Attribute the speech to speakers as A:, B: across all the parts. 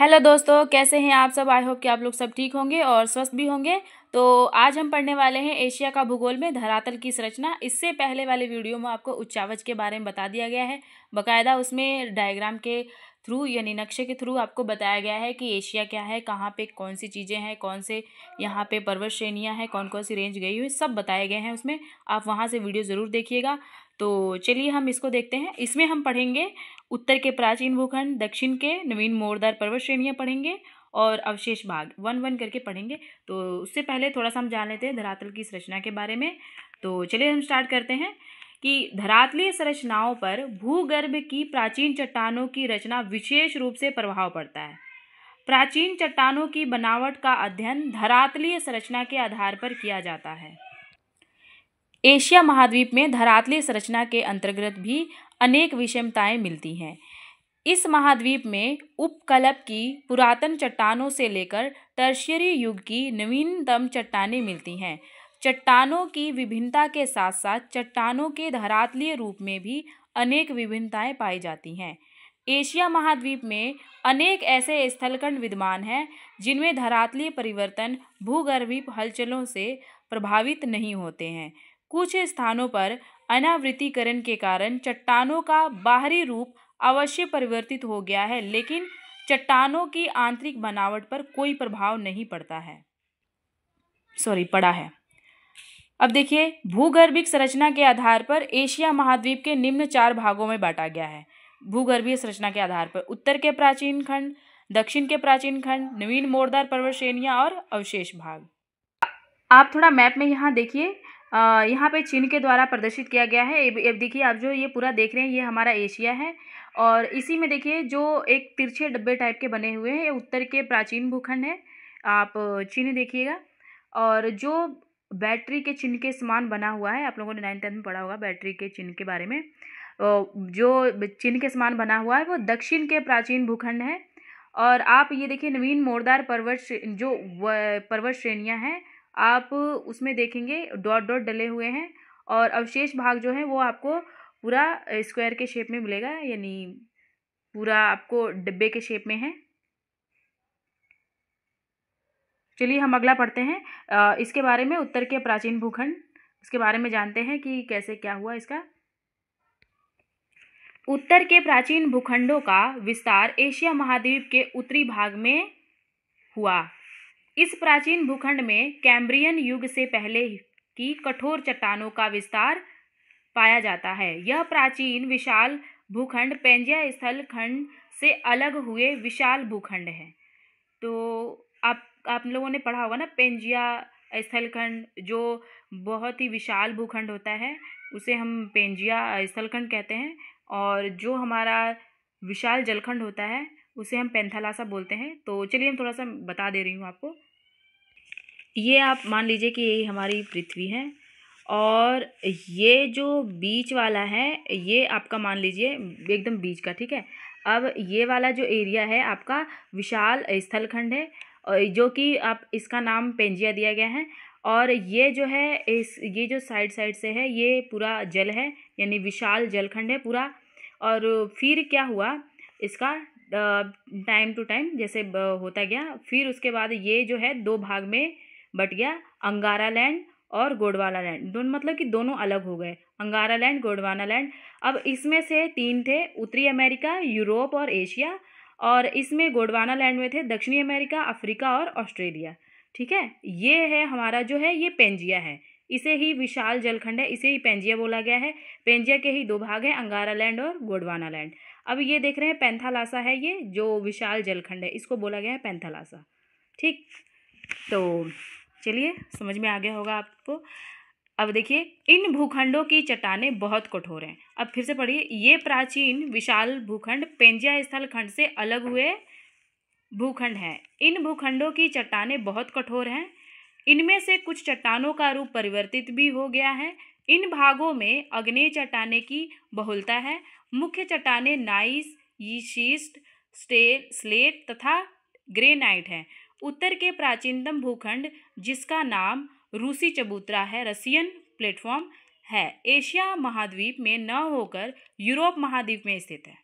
A: Hello दोस्तों, कैसे हैं आप सब। आई होप कि आप लोग सब ठीक होंगे और स्वस्थ भी होंगे। तो आज हम पढ़ने वाले हैं एशिया का भूगोल में धरातल की संरचना। इससे पहले वाले वीडियो में आपको उच्चावच के बारे में बता दिया गया है। बाकायदा उसमें डायग्राम के थ्रू यानी नक्शे के थ्रू आपको बताया गया है कि एशिया क्या है, कहाँ पे कौन सी चीज़ें हैं, कौन से यहाँ पे पर्वत श्रेणियाँ हैं, कौन कौन सी रेंज गई हुई, सब बताए गए हैं उसमें। आप वहाँ से वीडियो ज़रूर देखिएगा। तो चलिए हम इसको देखते हैं। इसमें हम पढ़ेंगे उत्तर के प्राचीन भूखंड, दक्षिण के नवीन मोड़दार पर्वत श्रेणियाँ पढ़ेंगे और अवशेष भाग वन वन करके पढ़ेंगे। तो उससे पहले थोड़ा सा हम जान लेते हैं धरातल की संरचना के बारे में। तो चलिए हम स्टार्ट करते हैं कि धरातलीय संरचनाओं पर भूगर्भ की प्राचीन चट्टानों की रचना विशेष रूप से प्रभाव पड़ता है। प्राचीन चट्टानों की बनावट का अध्ययन धरातलीय संरचना के आधार पर किया जाता है। एशिया महाद्वीप में धरातलीय संरचना के अंतर्गत भी अनेक विषमताएं मिलती हैं। इस महाद्वीप में उपकल्प की पुरातन चट्टानों से लेकर टर्शियरी युग की नवीनतम चट्टानें मिलती हैं। चट्टानों की विभिन्नता के साथ साथ चट्टानों के धरातलीय रूप में भी अनेक विभिन्नताएं पाई जाती हैं। एशिया महाद्वीप में अनेक ऐसे स्थलखंड विद्यमान हैं जिनमें धरातलीय परिवर्तन भूगर्भीय हलचलों से प्रभावित नहीं होते हैं। कुछ स्थानों पर अनावृतीकरण के कारण चट्टानों का बाहरी रूप अवश्य परिवर्तित हो गया है, लेकिन चट्टानों की आंतरिक बनावट पर कोई प्रभाव नहीं पड़ा है। अब देखिए, भूगर्भिक संरचना के आधार पर एशिया महाद्वीप के निम्न 4 भागों में बांटा गया है। भूगर्भीय संरचना के आधार पर उत्तर के प्राचीन खंड, दक्षिण के प्राचीन खंड, नवीन मोड़दार पर्वत श्रेणियां और अवशेष भाग। आप थोड़ा मैप में यहाँ देखिए, यहाँ पे चिन्ह के द्वारा प्रदर्शित किया गया है। अब देखिए, आप जो ये पूरा देख रहे हैं ये हमारा एशिया है और इसी में देखिए जो एक तिरछे डब्बे टाइप के बने हुए हैं ये उत्तर के प्राचीन भूखंड है। आप चिन्ह देखिएगा और जो बैटरी के चिन्ह के समान बना हुआ है, आप लोगों ने 9th 10th में पढ़ा होगा बैटरी के चिन्ह के बारे में। जो चिन्ह के समान बना हुआ है वो दक्षिण के प्राचीन भूखंड है। और आप ये देखिए नवीन मोड़दार पर्वत श्रेणियाँ हैं, आप उसमें देखेंगे डॉट डॉट डले हुए हैं। और अवशेष भाग जो है वो आपको पूरा स्क्वायर के शेप में मिलेगा, यानी पूरा आपको डिब्बे के शेप में है। चलिए हम अगला पढ़ते हैं इसके बारे में, उत्तर के प्राचीन भूखंड, इसके बारे में जानते हैं कि कैसे क्या हुआ इसका। उत्तर के प्राचीन भूखंडों का विस्तार एशिया महाद्वीप के उत्तरी भाग में हुआ। इस प्राचीन भूखंड में कैम्ब्रियन युग से पहले की कठोर चट्टानों का विस्तार पाया जाता है। यह प्राचीन विशाल भूखंड पेंजिया स्थल खंड से अलग हुए विशाल भूखंड है। तो आप लोगों ने पढ़ा होगा ना, पेंजिया स्थलखंड जो बहुत ही विशाल भूखंड होता है उसे हम पेंजिया स्थलखंड कहते हैं, और जो हमारा विशाल जलखंड होता है उसे हम पेंथालासा बोलते हैं। तो चलिए हम थोड़ा सा बता दे रही हूँ आपको। ये आप मान लीजिए कि ये हमारी पृथ्वी है और ये जो बीच वाला है ये आपका मान लीजिए एकदम बीच का, ठीक है। अब ये वाला जो एरिया है आपका विशाल स्थलखंड है और जो कि आप इसका नाम पेंजिया दिया गया है। और ये जो है ये जो साइड साइड से है ये पूरा जल है, यानी विशाल जलखंड है पूरा। और फिर क्या हुआ इसका टाइम टू टाइम जैसे होता गया, फिर उसके बाद ये जो है 2 भाग में बट गया, अंगारा लैंड और गोंडवाना लैंड। दोनों मतलब कि दोनों अलग हो गए, अंगारा लैंड, गोंडवाना लैंड। अब इसमें से 3 थे, उत्तरी अमेरिका, यूरोप और एशिया। और इसमें गोंडवाना लैंड में थे दक्षिणी अमेरिका, अफ्रीका और ऑस्ट्रेलिया, ठीक है। ये है हमारा जो है ये पेंजिया है, इसे ही विशाल जलखंड है, इसे ही पेंजिया बोला गया है। पेंजिया के ही 2 भाग हैं, अंगारा लैंड और गोंडवाना लैंड। अब ये देख रहे हैं पेंथालासा है, ये जो विशाल जलखंड है इसको बोला गया है पेंथालासा, ठीक। तो चलिए समझ में आ गया होगा आपको। अब देखिए, इन भूखंडों की चट्टानें बहुत कठोर हैं। अब फिर से पढ़िए, ये प्राचीन विशाल भूखंड पेंजिया स्थल खंड से अलग हुए भूखंड हैं। इन भूखंडों की चट्टानें बहुत कठोर हैं। इनमें से कुछ चट्टानों का रूप परिवर्तित भी हो गया है। इन भागों में अग्नेय चट्टानें की बहुलता है। मुख्य चट्टानें नाइस, यीशिस्ट, स्लेट तथा ग्रेनाइट हैं। उत्तर के प्राचीनतम भूखंड जिसका नाम रूसी चबूतरा है, रसियन प्लेटफॉर्म है, एशिया महाद्वीप में न होकर यूरोप महाद्वीप में स्थित है,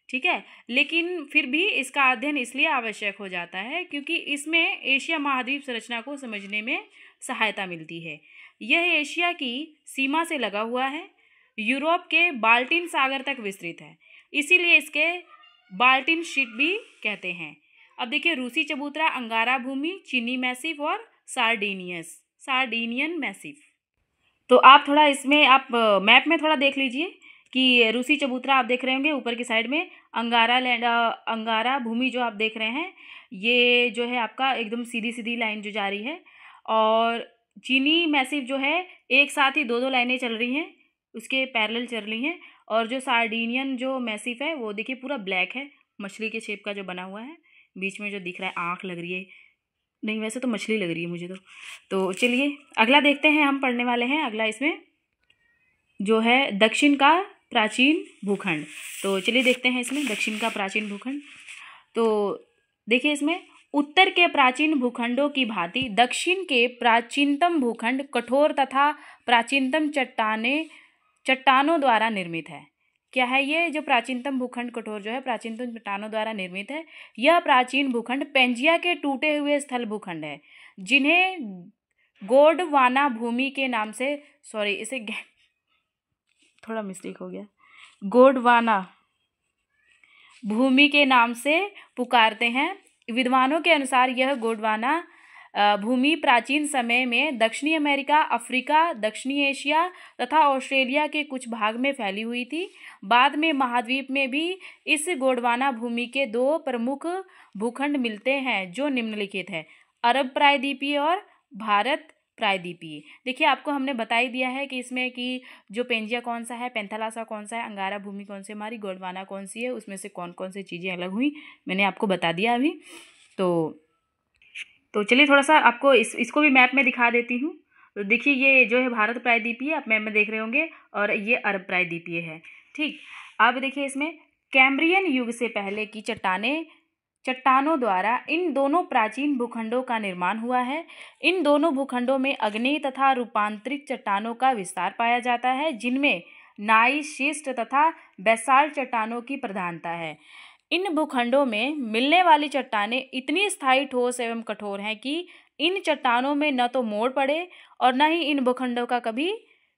A: ठीक है। लेकिन फिर भी इसका अध्ययन इसलिए आवश्यक हो जाता है क्योंकि इसमें एशिया महाद्वीप संरचना को समझने में सहायता मिलती है। यह एशिया की सीमा से लगा हुआ है, यूरोप के बाल्टिन सागर तक विस्तृत है, इसीलिए इसके बाल्टिन शीट भी कहते हैं। अब देखिए, रूसी चबूतरा, अंगारा भूमि, चीनी मैसिफ और सार्डिनियन मैसिफ। तो आप थोड़ा इसमें आप मैप में थोड़ा देख लीजिए कि रूसी चबूतरा आप देख रहे होंगे ऊपर की साइड में, अंगारा भूमि जो आप देख रहे हैं, ये जो है आपका एकदम सीधी सीधी लाइन जो जा रही है, और चीनी मैसिफ जो है एक साथ ही दो दो लाइनें चल रही हैं, उसके पैरेलल चल रही हैं। और जो सार्डिनियन जो मैसिफ है वो देखिए पूरा ब्लैक है, मछली के शेप का जो बना हुआ है, बीच में जो दिख रहा है आँख लग रही है, नहीं वैसे तो मछली लग रही है मुझे तो चलिए अगला देखते हैं, हम पढ़ने वाले हैं अगला इसमें जो है दक्षिण का प्राचीन भूखंड। तो चलिए देखते हैं इसमें दक्षिण का प्राचीन भूखंड। तो देखिए, इसमें उत्तर के प्राचीन भूखंडों की भांति दक्षिण के प्राचीनतम भूखंड कठोर तथा प्राचीनतम चट्टानों द्वारा निर्मित है। क्या है ये जो प्राचीनतम भूखंड कठोर जो है प्राचीनतम चट्टानों द्वारा निर्मित है? यह प्राचीन भूखंड पेंजिया के टूटे हुए स्थल भूखंड है, जिन्हें गोंडवाना भूमि के नाम से, सॉरी इसे थोड़ा मिस्टेक हो गया, गोंडवाना भूमि के नाम से पुकारते हैं। विद्वानों के अनुसार यह गोंडवाना भूमि प्राचीन समय में दक्षिणी अमेरिका, अफ्रीका, दक्षिणी एशिया तथा ऑस्ट्रेलिया के कुछ भाग में फैली हुई थी। बाद में महाद्वीप में भी इस गोंडवाना भूमि के दो प्रमुख भूखंड मिलते हैं जो निम्नलिखित है, अरब प्रायद्वीपीय और भारत प्रायद्वीपीय। देखिए, आपको हमने बता ही दिया है कि इसमें कि जो पेंजिया कौन सा है, पेंथालासा कौन सा है, अंगारा भूमि कौन सी हमारी, गोंडवाना कौन सी है, उसमें से कौन कौन सी चीज़ें अलग हुई, मैंने आपको बता दिया अभी। तो चलिए थोड़ा सा आपको इसको भी मैप में दिखा देती हूँ। तो देखिए, ये जो है भारत प्रायद्वीपीय आप मैप में देख रहे होंगे, और ये अरब प्रायद्वीपीय है। ठीक, अब देखिए इसमें कैम्ब्रियन युग से पहले की चट्टानों द्वारा इन दोनों प्राचीन भूखंडों का निर्माण हुआ है। इन दोनों भूखंडों में अग्नेय तथा रूपांतरित चट्टानों का विस्तार पाया जाता है, जिनमें नाइस, शिस्ट तथा बेसाल्ट चट्टानों की प्रधानता है। इन भूखंडों में मिलने वाली चट्टानें इतनी स्थायी, ठोस एवं कठोर हैं कि इन चट्टानों में न तो मोड़ पड़े और न ही इन भूखंडों का कभी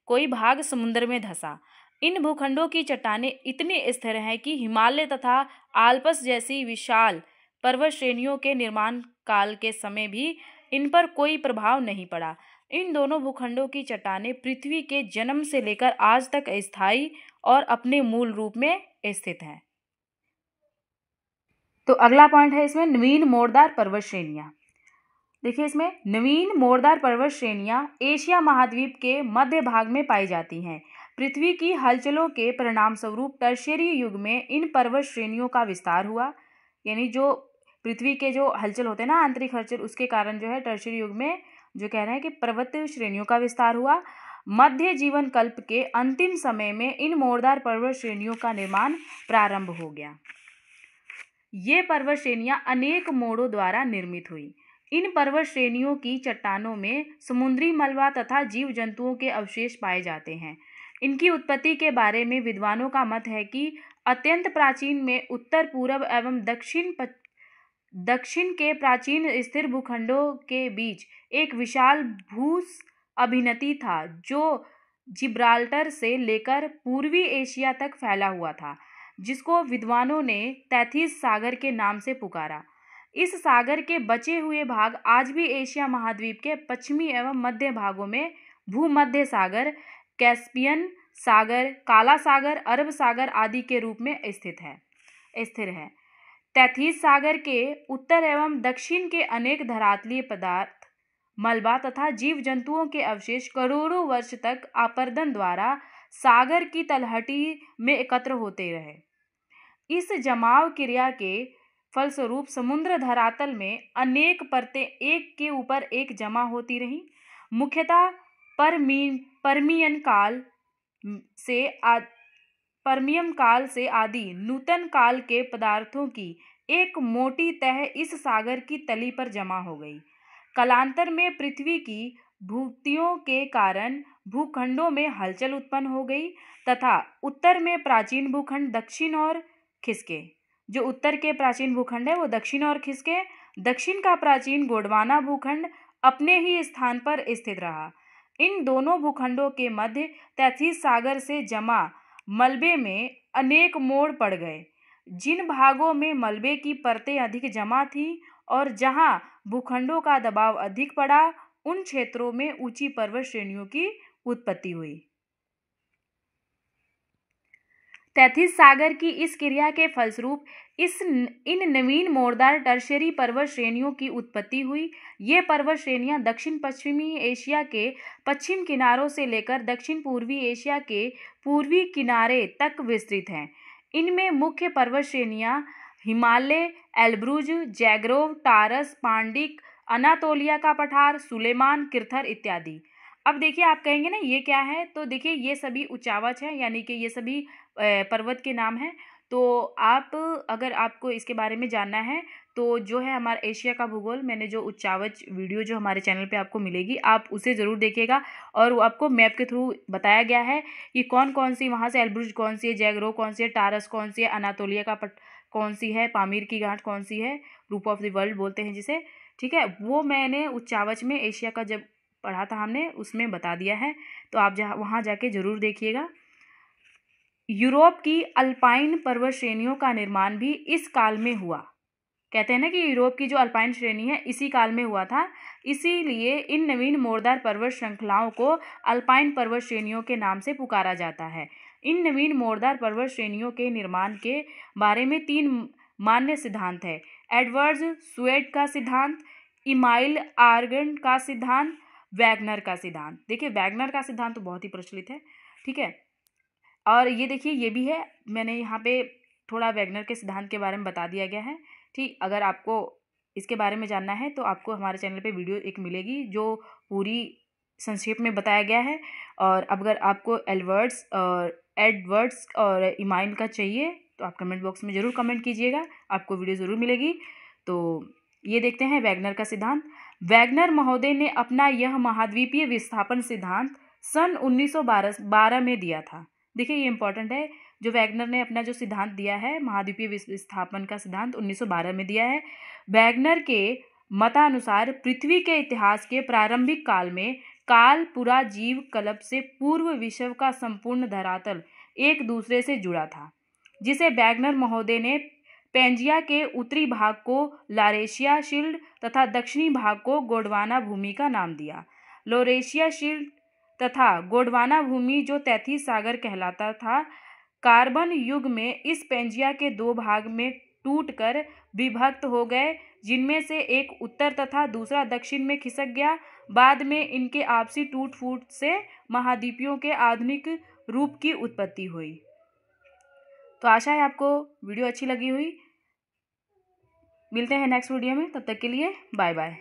A: कोई भाग समुद्र में धंसा। इन भूखंडों की चट्टानें इतनी स्थिर हैं कि हिमालय तथा आल्प्स जैसी विशाल पर्वत श्रेणियों के निर्माण काल के समय भी इन पर कोई प्रभाव नहीं पड़ा। इन दोनों भूखंडों की चट्टानें पृथ्वी के जन्म से लेकर आज तक स्थायी और अपने मूल रूप में स्थित हैं। तो अगला पॉइंट है इसमें नवीन मोड़दार पर्वत श्रेणियाँ। देखिए, इसमें नवीन मोड़दार पर्वत श्रेणियाँ एशिया महाद्वीप के मध्य भाग में पाई जाती हैं। पृथ्वी की हलचलों के परिणाम स्वरूप टर्शियरी युग में इन पर्वत श्रेणियों का विस्तार हुआ, यानी जो पृथ्वी के जो हलचल होते हैं ना, आंतरिक हलचल, उसके कारण जो है टर्शियरी युग में जो कह रहे हैं कि पर्वत श्रेणियों का विस्तार हुआ। मध्य जीवन कल्प के अंतिम समय में इन मोड़दार पर्वत श्रेणियों का निर्माण प्रारंभ हो गया। ये पर्वत श्रेणियाँ अनेक मोड़ों द्वारा निर्मित हुई। इन पर्वत श्रेणियों की चट्टानों में समुद्री मलबा तथा जीव जंतुओं के अवशेष पाए जाते हैं। इनकी उत्पत्ति के बारे में विद्वानों का मत है कि अत्यंत प्राचीन में उत्तर पूर्व एवं दक्षिण के प्राचीन स्थिर भूखंडों के बीच एक विशाल भूस अभिनति था, जो जिब्राल्टर से लेकर पूर्वी एशिया तक फैला हुआ था, जिसको विद्वानों ने तैथिस सागर के नाम से पुकारा। इस सागर के बचे हुए भाग आज भी एशिया महाद्वीप के पश्चिमी एवं मध्य भागों में भूमध्य सागर, कैस्पियन सागर, काला सागर, अरब सागर आदि के रूप में स्थिर है। तैथिस सागर के उत्तर एवं दक्षिण के अनेक धरातलीय पदार्थ, मलबा तथा जीव जंतुओं के अवशेष करोड़ों वर्ष तक आपर्दन द्वारा सागर की तलहटी में एकत्र होते रहे। इस जमाव क्रिया के फलस्वरूप समुद्र धरातल में अनेक परतें एक के ऊपर एक जमा होती रहीं। मुख्यतः परमियन काल से आदि नूतन काल के पदार्थों की एक मोटी तह इस सागर की तली पर जमा हो गई। कालांतर में पृथ्वी की भूत्तियों के कारण भूखंडों में हलचल उत्पन्न हो गई तथा उत्तर में प्राचीन भूखंड, दक्षिण और खिसके। जो उत्तर के प्राचीन भूखंड है वो दक्षिण और खिसके। दक्षिण का प्राचीन गोंडवाना भूखंड अपने ही स्थान पर स्थित रहा। इन दोनों भूखंडों के मध्य तैथिस सागर से जमा मलबे में अनेक मोड़ पड़ गए। जिन भागों में मलबे की परतें अधिक जमा थीं और जहां भूखंडों का दबाव अधिक पड़ा, उन क्षेत्रों में ऊंची पर्वत श्रेणियों की उत्पत्ति हुई। तैथिस सागर की इस क्रिया के फलस्वरूप इन नवीन मोड़दार टर्शियरी पर्वत श्रेणियों की उत्पत्ति हुई। ये पर्वत श्रेणियां दक्षिण पश्चिमी एशिया के पश्चिम किनारों से लेकर दक्षिण पूर्वी एशिया के पूर्वी किनारे तक विस्तृत हैं। इनमें मुख्य पर्वत श्रेणियां हिमालय, एल्ब्रुज, जैग्रोव, टारस, पांडिक, अनातोलिया का पठार, सुलेमान, किर्थर इत्यादि। अब देखिए, आप कहेंगे ना ये क्या है, तो देखिए ये सभी उच्चावच हैं, यानी कि ये सभी पर्वत के नाम हैं। तो आप अगर आपको इसके बारे में जानना है तो जो है हमारा एशिया का भूगोल, मैंने जो उच्चावच वीडियो जो हमारे चैनल पे आपको मिलेगी, आप उसे ज़रूर देखिएगा। और वो आपको मैप के थ्रू बताया गया है कि कौन कौन सी वहाँ से एल्ब्रुज कौन सी है, जैग्रो कौन सी है, टारस कौन सी है, अनातोलिया का कौन सी है, पामीर की गांठ कौन सी है, रूप ऑफ द वर्ल्ड बोलते हैं जिसे, ठीक है। वो मैंने उच्चावच में एशिया का जब पढ़ा था हमने, उसमें बता दिया है। तो आप वहाँ जाके ज़रूर देखिएगा। यूरोप की अल्पाइन पर्वत श्रेणियों का निर्माण भी इस काल में हुआ। कहते हैं ना कि यूरोप की जो अल्पाइन श्रेणी है इसी काल में हुआ था। इसीलिए इन नवीन मोड़दार पर्वत श्रृंखलाओं को अल्पाइन पर्वत श्रेणियों के नाम से पुकारा जाता है। इन नवीन मोड़दार पर्वत श्रेणियों के निर्माण के बारे में 3 मान्य सिद्धांत है। एडवर्ड्स स्वेड का सिद्धांत, इमाइल आर्गन का सिद्धांत, वैगनर का सिद्धांत। देखिए, वैगनर का सिद्धांत तो बहुत ही प्रचलित है, ठीक है। और ये देखिए, ये भी है, मैंने यहाँ पे थोड़ा वैगनर के सिद्धांत के बारे में बता दिया गया है, ठीक। अगर आपको इसके बारे में जानना है तो आपको हमारे चैनल पे वीडियो एक मिलेगी जो पूरी संक्षेप में बताया गया है। और अगर आपको एडवर्ड्स और इमाइल का चाहिए तो आप कमेंट बॉक्स में ज़रूर कमेंट कीजिएगा, आपको वीडियो ज़रूर मिलेगी। तो ये देखते हैं वैगनर का सिद्धांत। वैगनर महोदय ने अपना यह महाद्वीपीय विस्थापन सिद्धांत सन 1912 में दिया था। देखिए, ये इंपॉर्टेंट है, जो वैगनर ने अपना जो सिद्धांत दिया है महाद्वीपीय विस्थापन का सिद्धांत 1912 में दिया है। वैगनर के मतानुसार पृथ्वी के इतिहास के प्रारंभिक काल में कालपुरा जीव कल्प से पूर्व विश्व का संपूर्ण धरातल एक दूसरे से जुड़ा था, जिसे वैगनर महोदय ने पेंजिया के उत्तरी भाग को लॉरेशिया शील्ड तथा दक्षिणी भाग को गोंडवाना भूमि का नाम दिया। लॉरेशिया शील्ड तथा गोंडवाना भूमि जो तैथिस सागर कहलाता था, कार्बन युग में इस पेंजिया के 2 भाग में टूटकर विभक्त हो गए, जिनमें से एक उत्तर तथा दूसरा दक्षिण में खिसक गया। बाद में इनके आपसी टूट फूट से महाद्वीपों के आधुनिक रूप की उत्पत्ति हुई। तो आशा है आपको वीडियो अच्छी लगी हुई। मिलते हैं नेक्स्ट वीडियो में, तब तक के लिए बाय बाय।